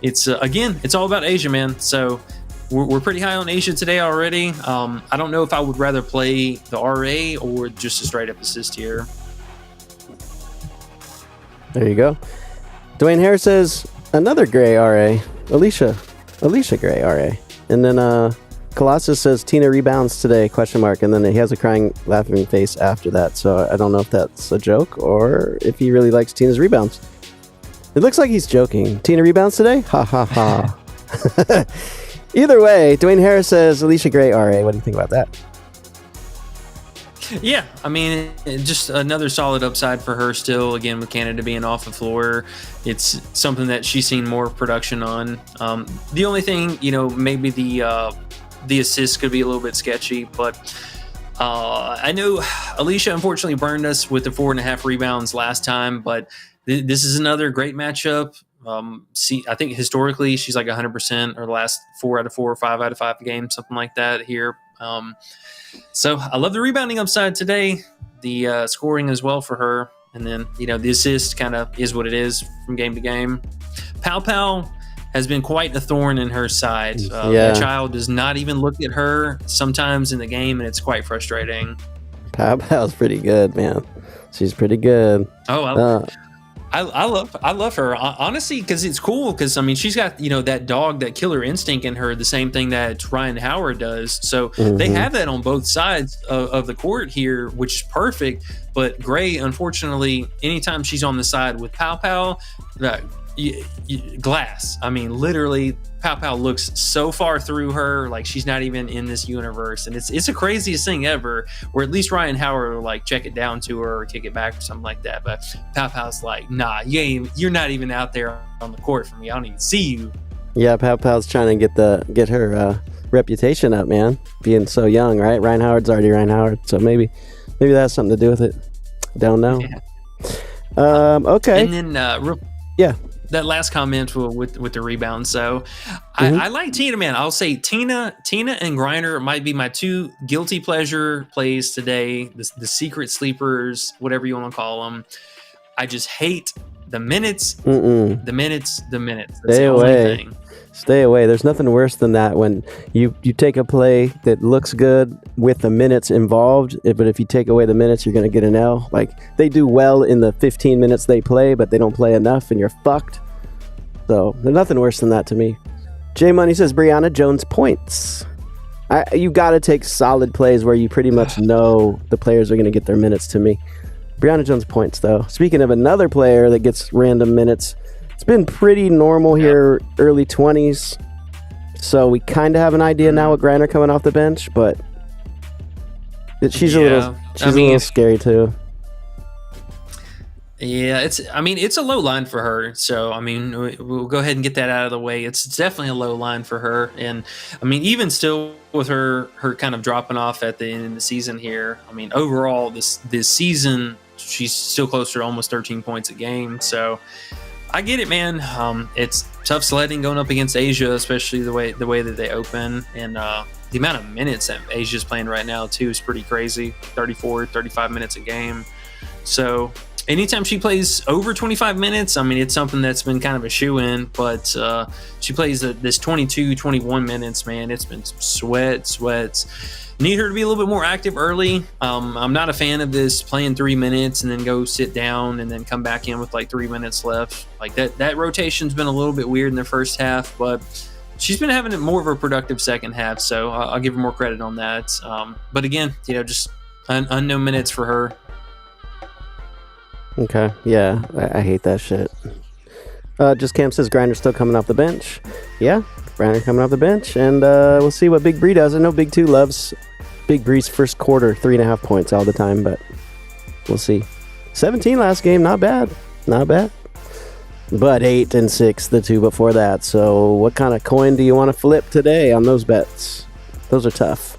it's, again, it's all about Asia, man. So we're pretty high on Asia today already. I don't know if I would rather play the RA or just a straight up assist here. There you go. Dwayne Harris says another Gray RA. Alicia Gray RA. And then Colossus says Tina rebounds today, ? And then he has a crying, laughing face after that. So I don't know if that's a joke or if he really likes Tina's rebounds. It looks like he's joking. Tina rebounds today? Ha ha ha. Either way, Dwayne Harris says Alicia Gray RA. What do you think about that? Yeah, I mean, just another solid upside for her still. Again, with Canada being off the floor, it's something that she's seen more production on. The only thing, maybe the assist could be a little bit sketchy, but I know Alicia unfortunately burned us with the 4.5 rebounds last time, but this is another great matchup. I think historically she's like 100% or the last 4 out of 4 or 5 out of 5 games, something like that here. So I love the rebounding upside today, the scoring as well for her. And then, the assist kind of is what it is from game to game. Pow has been quite a thorn in her side. The child does not even look at her sometimes in the game, and it's quite frustrating. Pow's pretty good, man. She's pretty good. Oh, I love her, honestly, because it's cool. Because she's got that dog, that killer instinct in her, the same thing that Ryan Howard does. So they have that on both sides of the court here, which is perfect. But Gray, unfortunately, anytime she's on the side with Pow, glass. Literally, Pow looks so far through her, like she's not even in this universe, and it's the craziest thing ever. Where at least Ryan Howard will like check it down to her or kick it back or something like that, but Pow's like, nah, you're not even out there on the court for me. I don't even see you. Yeah, Pow's trying to get her reputation up, man. Being so young, right? Ryan Howard's already Ryan Howard, so maybe that has something to do with it. Don't know. Yeah. Okay. And then that last comment with the rebound. So I like Tina, man. I'll say Tina and Griner might be my 2 guilty pleasure plays today. The secret sleepers, whatever you want to call them. I just hate the minutes. The minutes. That's Stay the away. only thing. Stay away. There's nothing worse than that when you take a play that looks good with the minutes involved, but if you take away the minutes, you're going to get an L. Like, they do well in the 15 minutes they play, but they don't play enough, and you're fucked. So there's nothing worse than that to me. J Money says Brianna Jones points. You got to take solid plays where you pretty much know the players are going to get their minutes to me. Brianna Jones points, though. Speaking of another player that gets random minutes, it's been pretty normal here, early 20s. So we kind of have an idea now with Griner coming off the bench, but she's a little scary too. Yeah, it's a low line for her. So, we'll go ahead and get that out of the way. It's definitely a low line for her. And, even still with her kind of dropping off at the end of the season here, overall this season, she's still closer to almost 13 points a game. So, I get it, man. It's tough sledding going up against Asia, especially the way that they open. And the amount of minutes that Asia's playing right now, too, is pretty crazy. 34, 35 minutes a game. So anytime she plays over 25 minutes, it's something that's been kind of a shoe-in, but she plays this 22, 21 minutes, man. It's been sweats. Need her to be a little bit more active early. I'm not a fan of this playing 3 minutes and then go sit down and then come back in with like 3 minutes left. Like that rotation's been a little bit weird in the first half, but she's been having more of a productive second half, so I'll give her more credit on that. But again, just unknown minutes for her. Okay, yeah, I hate that shit. Just Cam says Griner's still coming off the bench. Yeah, Griner coming off the bench, and we'll see what Big Bree does. I know Big 2 loves Big Bree's first quarter, 3.5 points all the time, but we'll see. 17 last game, not bad. But 8 and 6 the 2 before that. So what kind of coin do you want to flip today on those bets? Those are tough.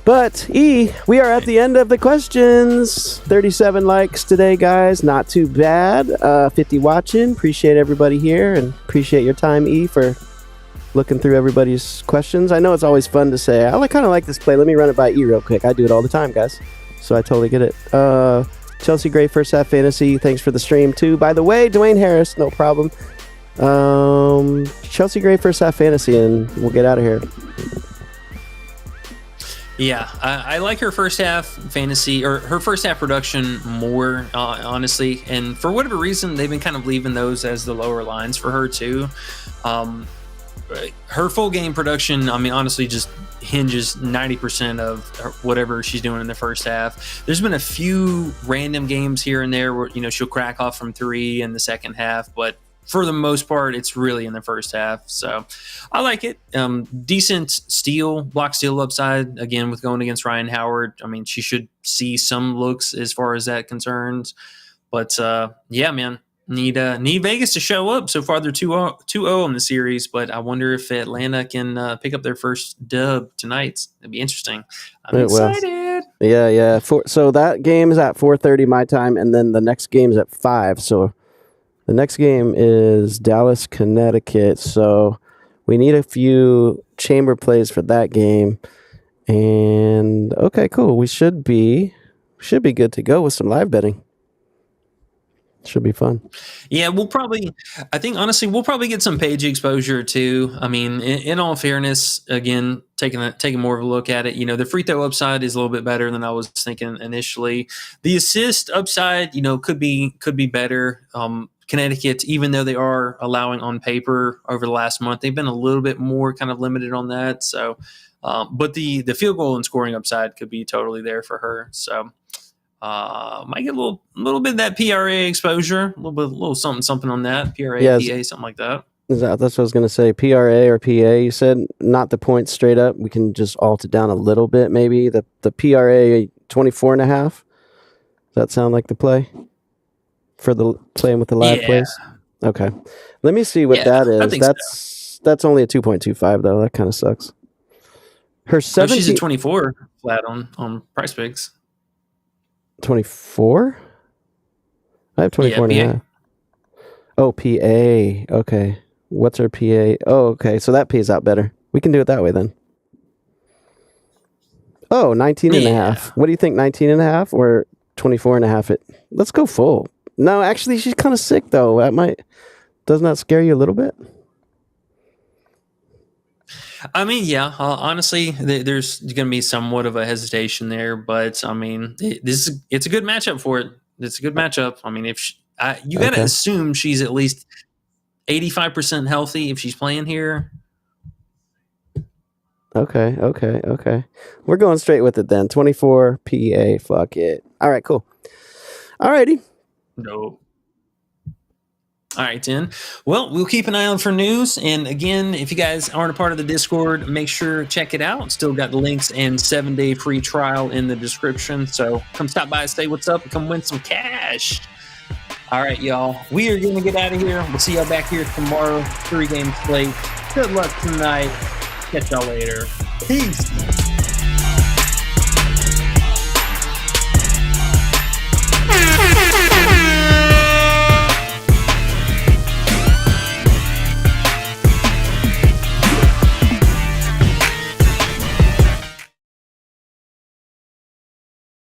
But, we are at the end of the questions. 37 likes today, guys. Not too bad. 50 watching. Appreciate everybody here, and appreciate your time, for looking through everybody's questions. I know it's always fun to say, I kind of like this play. Let me run it by real quick. I do it all the time, guys. So I totally get it. Chelsea Gray, first half fantasy. Thanks for the stream, too. By the way, Dwayne Harris, no problem. Chelsea Gray, first half fantasy, and we'll get out of here. Yeah, I like her first half fantasy or her first half production more, honestly. And for whatever reason, they've been kind of leaving those as the lower lines for her too. Her full game production, I mean, honestly, just hinges 90% of whatever she's doing in the first half. There's been a few random games here and there where, she'll crack off from 3 in the second half, but for the most part, it's really in the first half. So I like it. Decent block steal upside, again, with going against Ryan Howard. I mean, she should see some looks as far as that concerns. But yeah, man, need Vegas to show up. So far, they're 2-0 in the series, but I wonder if Atlanta can pick up their first dub tonight. It'd be interesting. I'm excited. Yeah. So that game is at 4:30 my time, and then the next game is at 5. So the next game is Dallas, Connecticut. So we need a few chamber plays for that game. And okay, cool. We should be good to go with some live betting. Should be fun. Yeah, I think honestly, we'll probably get some Paige exposure too. I mean, in all fairness, again, taking more of a look at it, the free throw upside is a little bit better than I was thinking initially. The assist upside, could be better. Connecticut, even though they are allowing on paper over the last month, they've been a little bit more kind of limited on that. So, but the field goal and scoring upside could be totally there for her. So, might get a little bit of that PRA exposure, a little something on that PRA, PA, something like that. That's what I was going to say. PRA or PA, you said, not the points straight up. We can just alt it down a little bit, maybe. The PRA 24.5. Does that sound like the play? For the playing with the live plays? Okay. Let me see what that is. That's only a 2.25 though. That kind of sucks. Her 17. She's a 24 flat on Prizepicks. 24? I have 24 and a half. Oh, PA. Okay. What's her PA? Oh, okay. So that pays out better. We can do it that way then. Oh, 19 and a half. What do you think? 19 and a half or 24 and a half? Let's go full. No, actually, she's kind of sick, though. Doesn't that scare you a little bit? I mean, yeah. Honestly, there's going to be somewhat of a hesitation there, but I mean, it's a good matchup for it. It's a good matchup. I mean, you got to assume she's at least 85% healthy if she's playing here. Okay. We're going straight with it then. 24 PA. Fuck it. All right, cool. All righty. No. All right, then. Well, we'll keep an eye on for news. And again, if you guys aren't a part of the Discord, make sure check it out. Still got the links and 7-day free trial in the description. So come stop by, say what's up, and come win some cash. All right, y'all. We are going to get out of here. We'll see y'all back here tomorrow. 3-game slate. Good luck tonight. Catch y'all later. Peace.